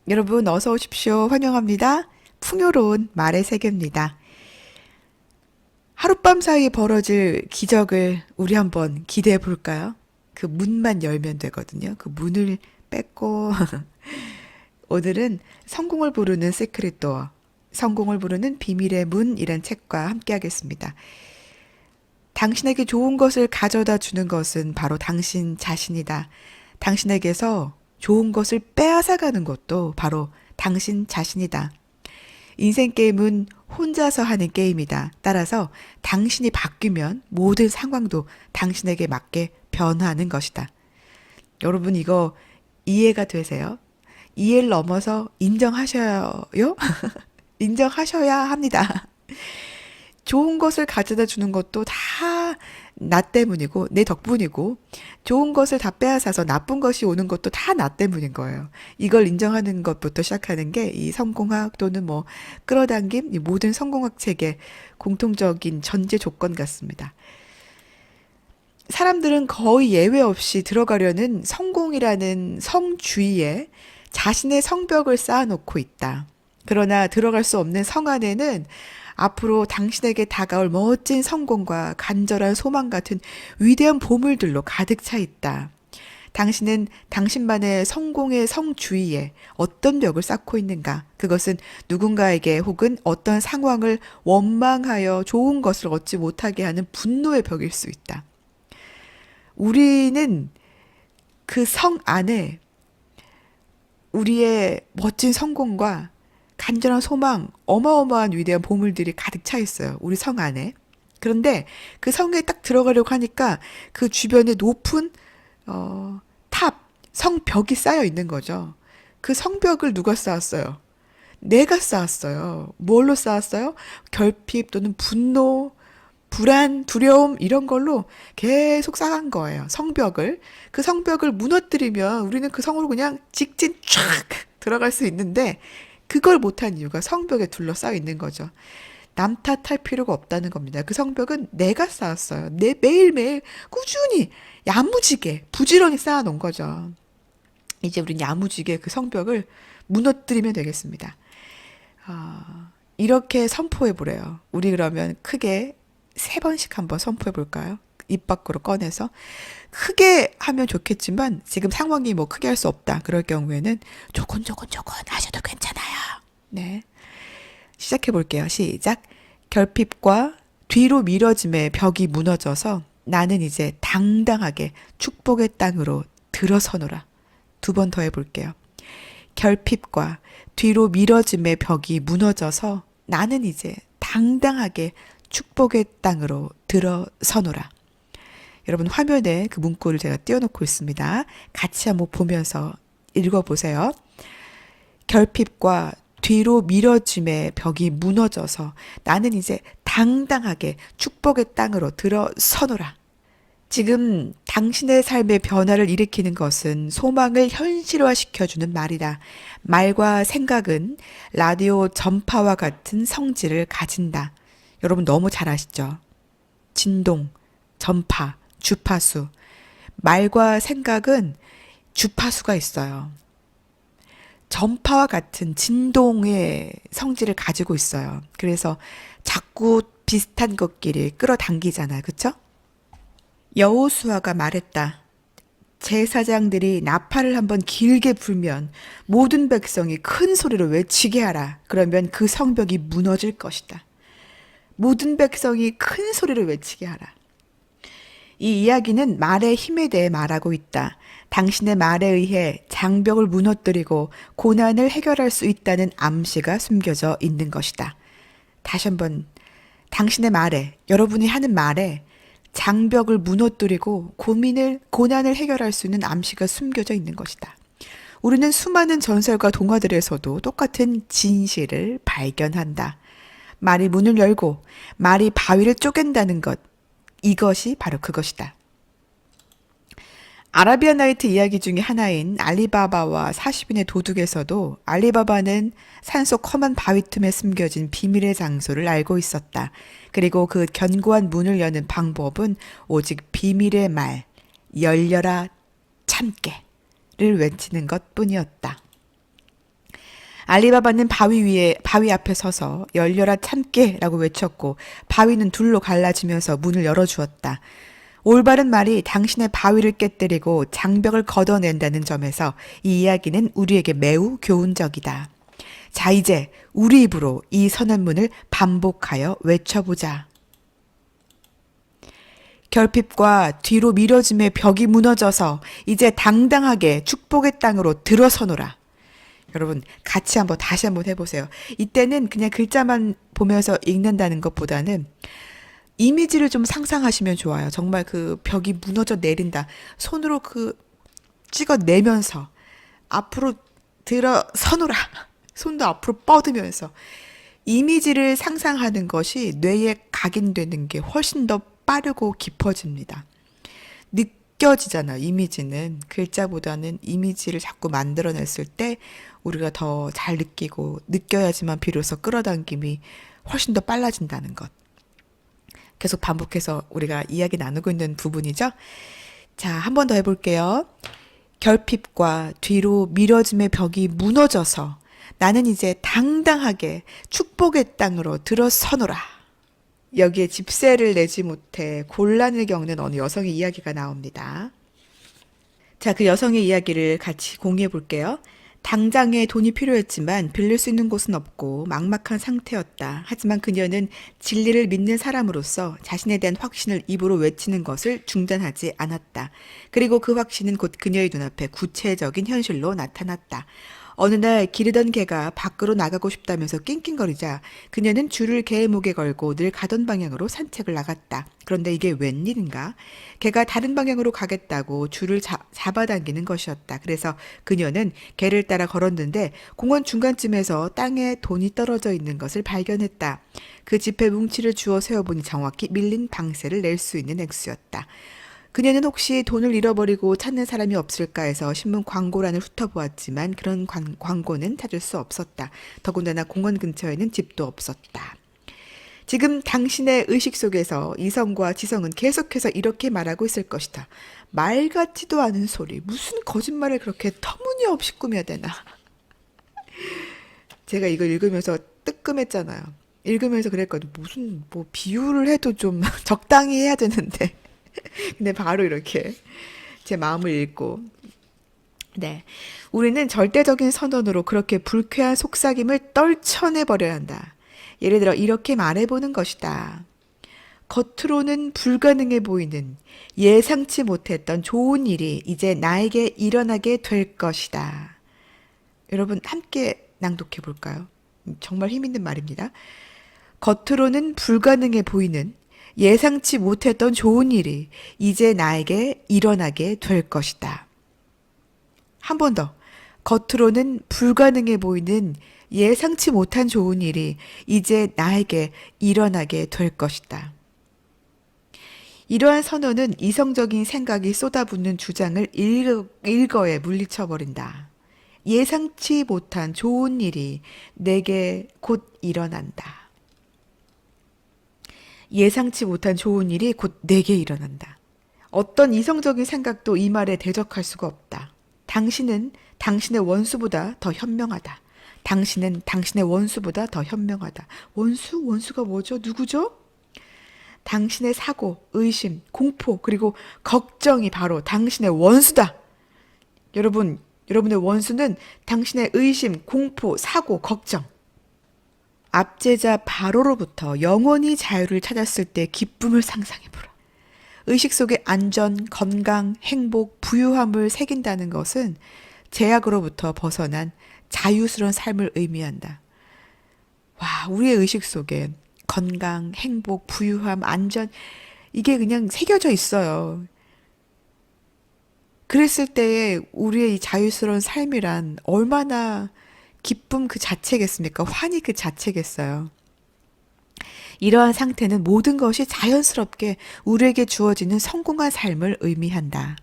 여러분 어서 오십시오. 환영합니다. 풍요로운 말의 세계입니다. 하룻밤 사이에 벌어질 기적을 우리 한번 기대해 볼까요? 그 문만 열면 되거든요. 그 문을 뺏고 오늘은 성공을 부르는 시크릿 도어, 성공을 부르는 비밀의 문이란 책과 함께 하겠습니다. 당신에게 좋은 것을 가져다 주는 것은 바로 당신 자신이다. 당신에게서 좋은 것을 빼앗아가는 것도 바로 당신 자신이다. 인생 게임은 혼자서 하는 게임이다. 따라서 당신이 바뀌면 모든 상황도 당신에게 맞게 변화하는 것이다. 여러분 이거 이해가 되세요? 이해를 넘어서 인정하셔요? 인정하셔야 합니다. 좋은 것을 가져다 주는 것도 다 나 때문이고 내 덕분이고 좋은 것을 다 빼앗아서 나쁜 것이 오는 것도 다 나 때문인 거예요. 이걸 인정하는 것부터 시작하는 게 이 성공학 또는 뭐 끌어당김 이 모든 성공학 책의 공통적인 전제 조건 같습니다. 사람들은 거의 예외 없이 들어가려는 성공이라는 성주의에 자신의 성벽을 쌓아놓고 있다. 그러나 들어갈 수 없는 성 안에는 앞으로 당신에게 다가올 멋진 성공과 간절한 소망 같은 위대한 보물들로 가득 차 있다. 당신은 당신만의 성공의 성주의에 어떤 벽을 쌓고 있는가? 그것은 누군가에게 혹은 어떤 상황을 원망하여 좋은 것을 얻지 못하게 하는 분노의 벽일 수 있다. 우리는 그 성 안에 우리의 멋진 성공과 간절한 소망, 어마어마한 위대한 보물들이 가득 차 있어요. 우리 성 안에. 그런데 그 성에 딱 들어가려고 하니까 그 주변에 높은 성벽이 쌓여 있는 거죠. 그 성벽을 누가 쌓았어요? 내가 쌓았어요. 뭘로 쌓았어요? 결핍 또는 분노, 불안, 두려움 이런 걸로 계속 쌓은 거예요. 성벽을. 그 성벽을 무너뜨리면 우리는 그 성으로 그냥 직진 쫙 들어갈 수 있는데 그걸 못한 이유가 성벽에 둘러싸여 있는 거죠. 남 탓할 필요가 없다는 겁니다. 그 성벽은 내가 쌓았어요. 내 매일매일 꾸준히 야무지게 부지런히 쌓아놓은 거죠. 이제 우린 야무지게 그 성벽을 무너뜨리면 되겠습니다. 이렇게 선포해 보래요. 우리 그러면 크게 3번씩 한번 선포해 볼까요? 입 밖으로 꺼내서 크게 하면 좋겠지만 지금 상황이 뭐 크게 할 수 없다. 그럴 경우에는 조곤조곤 하셔도 괜찮아요. 네. 시작해 볼게요. 시작. 결핍과 뒤로 미뤄짐의 벽이 무너져서 나는 이제 당당하게 축복의 땅으로 들어서노라. 2번 더 해볼게요. 결핍과 뒤로 미뤄짐의 벽이 무너져서 나는 이제 당당하게 축복의 땅으로 들어서노라. 여러분 화면에 그 문구를 제가 띄워놓고 있습니다. 같이 한번 보면서 읽어보세요. 결핍과 뒤로 미뤄짐의 벽이 무너져서 나는 이제 당당하게 축복의 땅으로 들어서노라. 지금 당신의 삶의 변화를 일으키는 것은 소망을 현실화시켜주는 말이다. 말과 생각은 라디오 전파와 같은 성질을 가진다. 여러분 너무 잘 아시죠? 진동, 전파, 주파수. 말과 생각은 주파수가 있어요. 전파와 같은 진동의 성질을 가지고 있어요. 그래서 자꾸 비슷한 것끼리 끌어당기잖아요. 그쵸? 여호수아가 말했다. 제사장들이 나팔을 한번 길게 불면 모든 백성이 큰 소리로 외치게 하라. 그러면 그 성벽이 무너질 것이다. 모든 백성이 큰 소리로 외치게 하라. 이 이야기는 말의 힘에 대해 말하고 있다. 당신의 말에 의해 장벽을 무너뜨리고 고난을 해결할 수 있다는 암시가 숨겨져 있는 것이다. 다시 한번 당신의 말에, 여러분이 하는 말에 장벽을 무너뜨리고 고난을 해결할 수 있는 암시가 숨겨져 있는 것이다. 우리는 수많은 전설과 동화들에서도 똑같은 진실을 발견한다. 말이 문을 열고 말이 바위를 쪼갠다는 것, 이것이 바로 그것이다. 아라비안 나이트 이야기 중에 하나인 알리바바와 40인의 도둑에서도 알리바바는 산속 험한 바위 틈에 숨겨진 비밀의 장소를 알고 있었다. 그리고 그 견고한 문을 여는 방법은 오직 비밀의 말, 열려라 참깨를 외치는 것 뿐이었다. 알리바바는 바위 앞에 서서 열려라 참깨라고 외쳤고 바위는 둘로 갈라지면서 문을 열어주었다. 올바른 말이 당신의 바위를 깨뜨리고 장벽을 걷어낸다는 점에서 이 이야기는 우리에게 매우 교훈적이다. 자, 이제 우리 입으로 이 선언문을 반복하여 외쳐보자. 결핍과 뒤로 미뤄짐의 벽이 무너져서 이제 당당하게 축복의 땅으로 들어서노라. 여러분 같이 다시 한번 해보세요. 이때는 그냥 글자만 보면서 읽는다는 것보다는 이미지를 좀 상상하시면 좋아요. 정말 그 벽이 무너져 내린다. 손으로 찍어내면서 앞으로 들어서노라. 손도 앞으로 뻗으면서 이미지를 상상하는 것이 뇌에 각인되는 게 훨씬 더 빠르고 깊어집니다. 느껴지잖아요. 이미지는 글자보다는 이미지를 자꾸 만들어냈을 때 우리가 더 잘 느끼고 느껴야지만 비로소 끌어당김이 훨씬 더 빨라진다는 것. 계속 반복해서 우리가 이야기 나누고 있는 부분이죠. 자, 한 번 더 해볼게요. 결핍과 뒤로 미뤄짐의 벽이 무너져서 나는 이제 당당하게 축복의 땅으로 들어서노라. 여기에 집세를 내지 못해 곤란을 겪는 어느 여성의 이야기가 나옵니다. 자, 그 여성의 이야기를 같이 공유해 볼게요. 당장에 돈이 필요했지만 빌릴 수 있는 곳은 없고 막막한 상태였다. 하지만 그녀는 진리를 믿는 사람으로서 자신에 대한 확신을 입으로 외치는 것을 중단하지 않았다. 그리고 그 확신은 곧 그녀의 눈앞에 구체적인 현실로 나타났다. 어느 날 기르던 개가 밖으로 나가고 싶다면서 낑낑거리자 그녀는 줄을 개의 목에 걸고 늘 가던 방향으로 산책을 나갔다. 그런데 이게 웬일인가? 개가 다른 방향으로 가겠다고 줄을 잡아당기는 것이었다. 그래서 그녀는 개를 따라 걸었는데 공원 중간쯤에서 땅에 돈이 떨어져 있는 것을 발견했다. 그 지폐 뭉치를 주워 세어보니 정확히 밀린 방세를 낼 수 있는 액수였다. 그녀는 혹시 돈을 잃어버리고 찾는 사람이 없을까 해서 신문 광고란을 훑어보았지만 그런 광고는 찾을 수 없었다. 더군다나 공원 근처에는 집도 없었다. 지금 당신의 의식 속에서 이성과 지성은 계속해서 이렇게 말하고 있을 것이다. 말 같지도 않은 소리. 무슨 거짓말을 그렇게 터무니없이 꾸며야 되나. 제가 이거 읽으면서 뜨끔했잖아요. 읽으면서 그랬거든요. 무슨 비유를 해도 좀 적당히 해야 되는데. 근데 바로 이렇게 제 마음을 읽고, 네, 우리는 절대적인 선언으로 그렇게 불쾌한 속삭임을 떨쳐내버려야 한다. 예를 들어 이렇게 말해보는 것이다. 겉으로는 불가능해 보이는 예상치 못했던 좋은 일이 이제 나에게 일어나게 될 것이다. 여러분 함께 낭독해 볼까요? 정말 힘있는 말입니다. 겉으로는 불가능해 보이는 예상치 못했던 좋은 일이 이제 나에게 일어나게 될 것이다. 한 번 더. 겉으로는 불가능해 보이는 예상치 못한 좋은 일이 이제 나에게 일어나게 될 것이다. 이러한 선언은 이성적인 생각이 쏟아붓는 주장을 일거에 물리쳐버린다. 예상치 못한 좋은 일이 내게 곧 일어난다. 예상치 못한 좋은 일이 곧 내게 일어난다. 어떤 이성적인 생각도 이 말에 대적할 수가 없다. 당신은 당신의 원수보다 더 현명하다. 당신은 당신의 원수보다 더 현명하다. 원수가 뭐죠? 누구죠? 당신의 사고, 의심, 공포, 그리고 걱정이 바로 당신의 원수다. 여러분의 원수는 당신의 의심, 공포, 사고, 걱정. 압제자 바로로부터 영원히 자유를 찾았을 때 기쁨을 상상해보라. 의식 속에 안전, 건강, 행복, 부유함을 새긴다는 것은 제약으로부터 벗어난 자유스러운 삶을 의미한다. 와, 우리의 의식 속에 건강, 행복, 부유함, 안전, 이게 그냥 새겨져 있어요. 그랬을 때에 우리의 이 자유스러운 삶이란 얼마나 기쁨 그 자체겠습니까? 환희 그 자체겠어요. 이러한 상태는 모든 것이 자연스럽게 우리에게 주어지는 성공한 삶을 의미한다.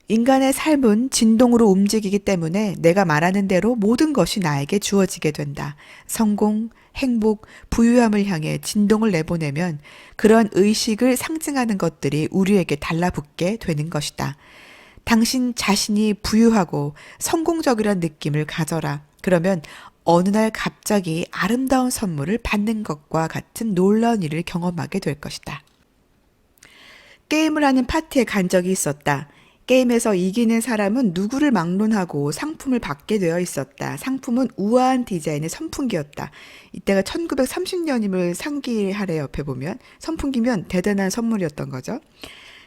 인간의 삶은 진동으로 움직이기 때문에 내가 말하는 대로 모든 것이 나에게 주어지게 된다. 성공, 행복, 부유함을 향해 진동을 내보내면 그러한 의식을 상징하는 것들이 우리에게 달라붙게 되는 것이다. 당신 자신이 부유하고 성공적이란 느낌을 가져라. 그러면 어느 날 갑자기 아름다운 선물을 받는 것과 같은 놀라운 일을 경험하게 될 것이다. 게임을 하는 파티에 간 적이 있었다. 게임에서 이기는 사람은 누구를 막론하고 상품을 받게 되어 있었다. 상품은 우아한 디자인의 선풍기였다. 이때가 1930년임을 상기하래. 옆에 보면 선풍기면 대단한 선물이었던 거죠.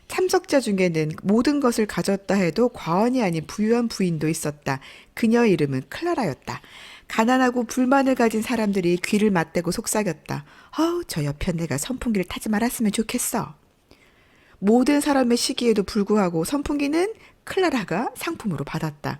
참석자 중에는 모든 것을 가졌다 해도 과언이 아닌 부유한 부인도 있었다. 그녀의 이름은 클라라였다. 가난하고 불만을 가진 사람들이 귀를 맞대고 속삭였다. 저 옆에 내가 선풍기를 타지 말았으면 좋겠어. 모든 사람의 시기에도 불구하고 선풍기는 클라라가 상품으로 받았다.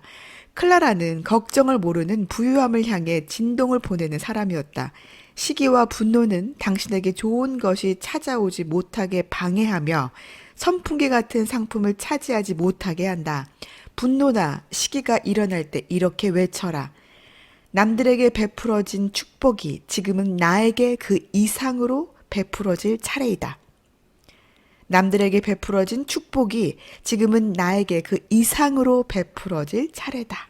클라라는 걱정을 모르는 부유함을 향해 진동을 보내는 사람이었다. 시기와 분노는 당신에게 좋은 것이 찾아오지 못하게 방해하며 선풍기 같은 상품을 차지하지 못하게 한다. 분노나 시기가 일어날 때 이렇게 외쳐라. 남들에게 베풀어진 축복이 지금은 나에게 그 이상으로 베풀어질 차례이다. 남들에게 베풀어진 축복이 지금은 나에게 그 이상으로 베풀어질 차례다.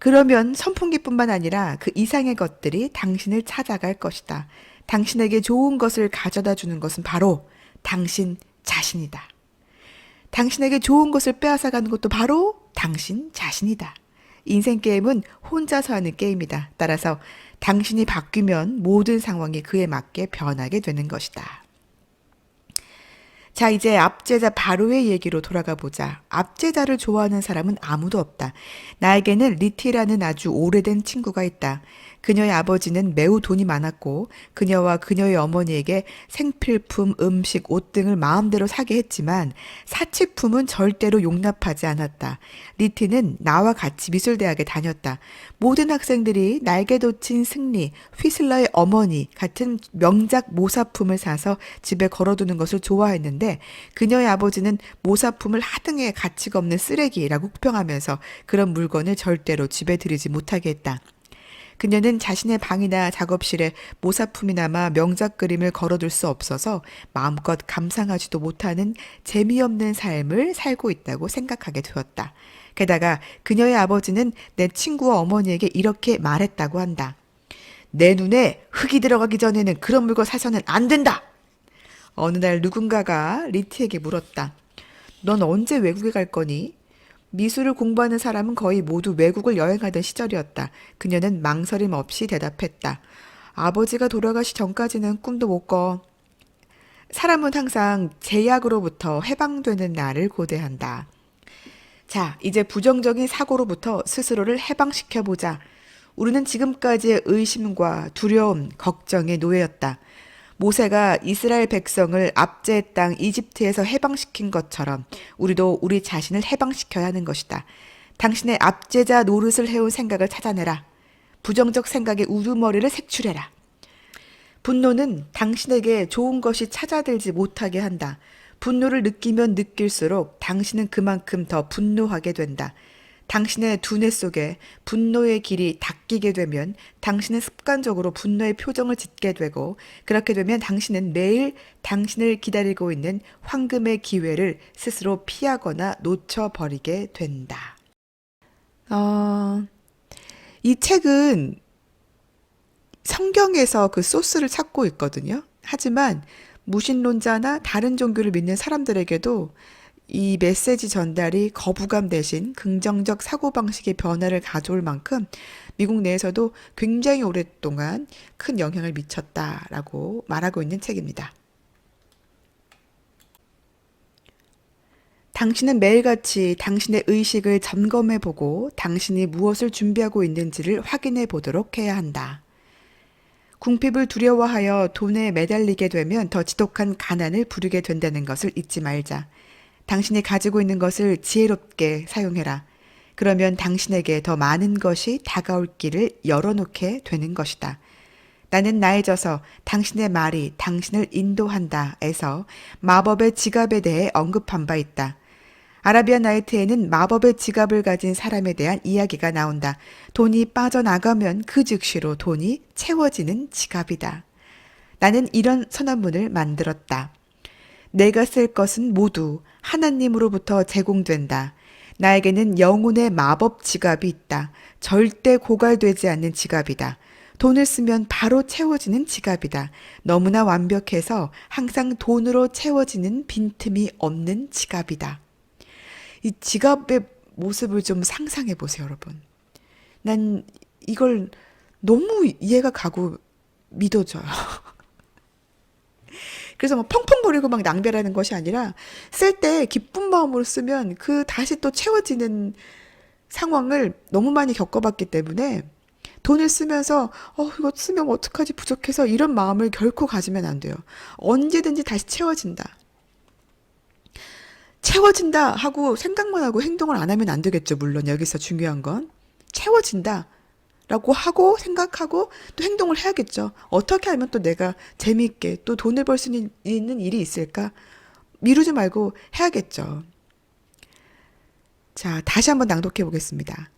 그러면 선풍기뿐만 아니라 그 이상의 것들이 당신을 찾아갈 것이다. 당신에게 좋은 것을 가져다 주는 것은 바로 당신 자신이다. 당신에게 좋은 것을 빼앗아가는 것도 바로 당신 자신이다. 인생 게임은 혼자서 하는 게임이다. 따라서 당신이 바뀌면 모든 상황이 그에 맞게 변하게 되는 것이다. 자, 이제 압제자 바로의 얘기로 돌아가 보자. 압제자를 좋아하는 사람은 아무도 없다. 나에게는 리티라는 아주 오래된 친구가 있다. 그녀의 아버지는 매우 돈이 많았고 그녀와 그녀의 어머니에게 생필품, 음식, 옷 등을 마음대로 사게 했지만 사치품은 절대로 용납하지 않았다. 리티는 나와 같이 미술대학에 다녔다. 모든 학생들이 날개 돋친 승리, 휘슬러의 어머니 같은 명작 모사품을 사서 집에 걸어두는 것을 좋아했는데 그녀의 아버지는 모사품을 하등의 가치가 없는 쓰레기라고 혹평하면서 그런 물건을 절대로 집에 들이지 못하게 했다. 그녀는 자신의 방이나 작업실에 모사품이나마 명작 그림을 걸어둘 수 없어서 마음껏 감상하지도 못하는 재미없는 삶을 살고 있다고 생각하게 되었다. 게다가 그녀의 아버지는 내 친구와 어머니에게 이렇게 말했다고 한다. 내 눈에 흙이 들어가기 전에는 그런 물건 사서는 안 된다! 어느 날 누군가가 리티에게 물었다. 넌 언제 외국에 갈 거니? 미술을 공부하는 사람은 거의 모두 외국을 여행하던 시절이었다. 그녀는 망설임 없이 대답했다. 아버지가 돌아가시 전까지는 꿈도 못 꿔. 사람은 항상 제약으로부터 해방되는 날을 고대한다. 자, 이제 부정적인 사고로부터 스스로를 해방시켜보자. 우리는 지금까지의 의심과 두려움, 걱정의 노예였다. 모세가 이스라엘 백성을 압제의 땅 이집트에서 해방시킨 것처럼 우리도 우리 자신을 해방시켜야 하는 것이다. 당신의 압제자 노릇을 해온 생각을 찾아내라. 부정적 생각의 우두머리를 색출해라. 분노는 당신에게 좋은 것이 찾아들지 못하게 한다. 분노를 느끼면 느낄수록 당신은 그만큼 더 분노하게 된다. 당신의 두뇌 속에 분노의 길이 닦이게 되면 당신은 습관적으로 분노의 표정을 짓게 되고 그렇게 되면 당신은 매일 당신을 기다리고 있는 황금의 기회를 스스로 피하거나 놓쳐버리게 된다. 이 책은 성경에서 그 소스를 찾고 있거든요. 하지만 무신론자나 다른 종교를 믿는 사람들에게도 이 메시지 전달이 거부감 대신 긍정적 사고방식의 변화를 가져올 만큼 미국 내에서도 굉장히 오랫동안 큰 영향을 미쳤다라고 말하고 있는 책입니다. 당신은 매일같이 당신의 의식을 점검해보고 당신이 무엇을 준비하고 있는지를 확인해 보도록 해야 한다. 궁핍을 두려워하여 돈에 매달리게 되면 더 지독한 가난을 부르게 된다는 것을 잊지 말자. 당신이 가지고 있는 것을 지혜롭게 사용해라. 그러면 당신에게 더 많은 것이 다가올 길을 열어놓게 되는 것이다. 나는 나해져서 당신의 말이 당신을 인도한다에서 마법의 지갑에 대해 언급한 바 있다. 아라비안 나이트에는 마법의 지갑을 가진 사람에 대한 이야기가 나온다. 돈이 빠져나가면 그 즉시로 돈이 채워지는 지갑이다. 나는 이런 선언문을 만들었다. 내가 쓸 것은 모두 하나님으로부터 제공된다. 나에게는 영혼의 마법 지갑이 있다. 절대 고갈되지 않는 지갑이다. 돈을 쓰면 바로 채워지는 지갑이다. 너무나 완벽해서 항상 돈으로 채워지는 빈틈이 없는 지갑이다. 이 지갑의 모습을 좀 상상해 보세요, 여러분. 난 이걸 너무 이해가 가고 믿어져요. 그래서 막 펑펑거리고 막 낭비하는 것이 아니라 쓸 때 기쁜 마음으로 쓰면 그 다시 또 채워지는 상황을 너무 많이 겪어봤기 때문에 돈을 쓰면서 이거 쓰면 어떡하지 부족해서 이런 마음을 결코 가지면 안 돼요. 언제든지 다시 채워진다. 채워진다 하고 생각만 하고 행동을 안 하면 안 되겠죠. 물론 여기서 중요한 건 채워진다 라고 하고 생각하고 또 행동을 해야겠죠. 어떻게 하면 또 내가 재미있게 또 돈을 벌 수 있는 일이 있을까? 미루지 말고 해야겠죠. 자, 다시 한번 낭독해 보겠습니다.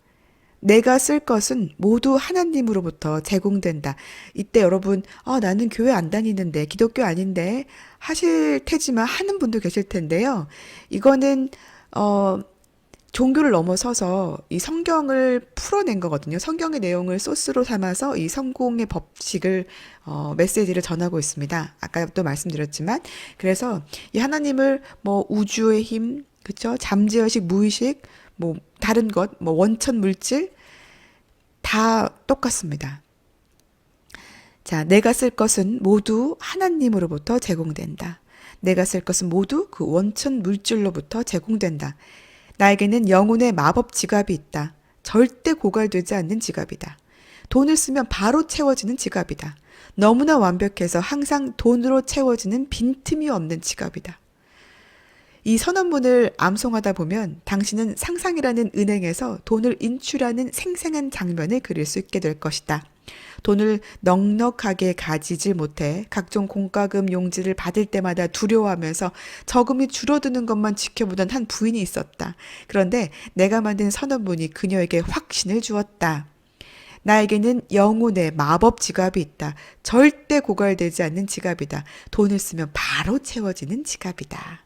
내가 쓸 것은 모두 하나님으로부터 제공된다. 이때 여러분, 나는 교회 안 다니는데, 기독교 아닌데, 하실 테지만 하는 분도 계실 텐데요. 이거는, 종교를 넘어서서 이 성경을 풀어낸 거거든요. 성경의 내용을 소스로 삼아서 이 성공의 법칙을, 메시지를 전하고 있습니다. 아까도 말씀드렸지만, 그래서 이 하나님을 뭐 우주의 힘, 그쵸? 잠재의식, 무의식, 뭐 다른 것, 뭐 원천 물질 다 똑같습니다. 자, 내가 쓸 것은 모두 하나님으로부터 제공된다. 내가 쓸 것은 모두 그 원천 물질로부터 제공된다. 나에게는 영혼의 마법 지갑이 있다. 절대 고갈되지 않는 지갑이다. 돈을 쓰면 바로 채워지는 지갑이다. 너무나 완벽해서 항상 돈으로 채워지는 빈틈이 없는 지갑이다. 이 선언문을 암송하다 보면 당신은 상상이라는 은행에서 돈을 인출하는 생생한 장면을 그릴 수 있게 될 것이다. 돈을 넉넉하게 가지질 못해 각종 공과금 용지를 받을 때마다 두려워하면서 저금이 줄어드는 것만 지켜보던 한 부인이 있었다. 그런데 내가 만든 선언문이 그녀에게 확신을 주었다. 나에게는 영혼의 마법 지갑이 있다. 절대 고갈되지 않는 지갑이다. 돈을 쓰면 바로 채워지는 지갑이다.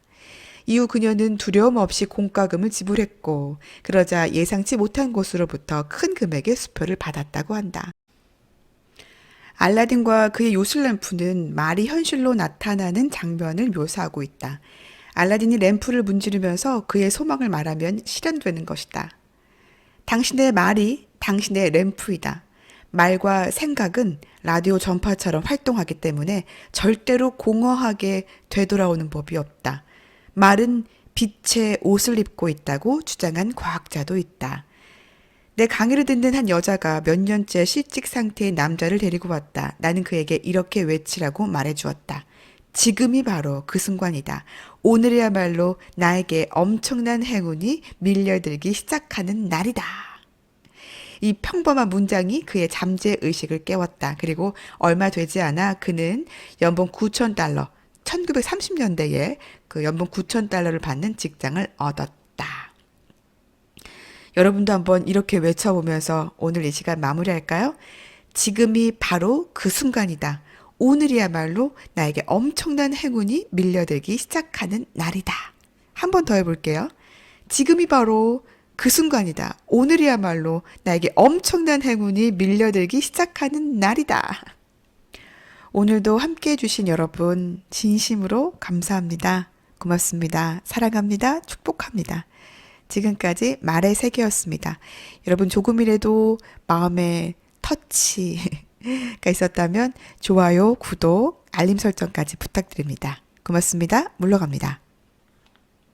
이후 그녀는 두려움 없이 공과금을 지불했고 그러자 예상치 못한 곳으로부터 큰 금액의 수표를 받았다고 한다. 알라딘과 그의 요술 램프는 말이 현실로 나타나는 장면을 묘사하고 있다. 알라딘이 램프를 문지르면서 그의 소망을 말하면 실현되는 것이다. 당신의 말이 당신의 램프이다. 말과 생각은 라디오 전파처럼 활동하기 때문에 절대로 공허하게 되돌아오는 법이 없다. 말은 빛의 옷을 입고 있다고 주장한 과학자도 있다. 내 강의를 듣는 한 여자가 몇 년째 실직 상태의 남자를 데리고 왔다. 나는 그에게 이렇게 외치라고 말해주었다. 지금이 바로 그 순간이다. 오늘이야말로 나에게 엄청난 행운이 밀려들기 시작하는 날이다. 이 평범한 문장이 그의 잠재의식을 깨웠다. 그리고 얼마 되지 않아 그는 연봉 9,000달러, 1930년대에 그 연봉 9,000달러를 받는 직장을 얻었다. 여러분도 한번 이렇게 외쳐보면서 오늘 이 시간 마무리할까요? 지금이 바로 그 순간이다. 오늘이야말로 나에게 엄청난 행운이 밀려들기 시작하는 날이다. 한 번 더 해볼게요. 지금이 바로 그 순간이다. 오늘이야말로 나에게 엄청난 행운이 밀려들기 시작하는 날이다. 오늘도 함께 해주신 여러분 진심으로 감사합니다. 고맙습니다. 사랑합니다. 축복합니다. 지금까지 말의 세계였습니다. 여러분 조금이라도 마음에 터치가 있었다면 좋아요, 구독, 알림 설정까지 부탁드립니다. 고맙습니다. 물러갑니다.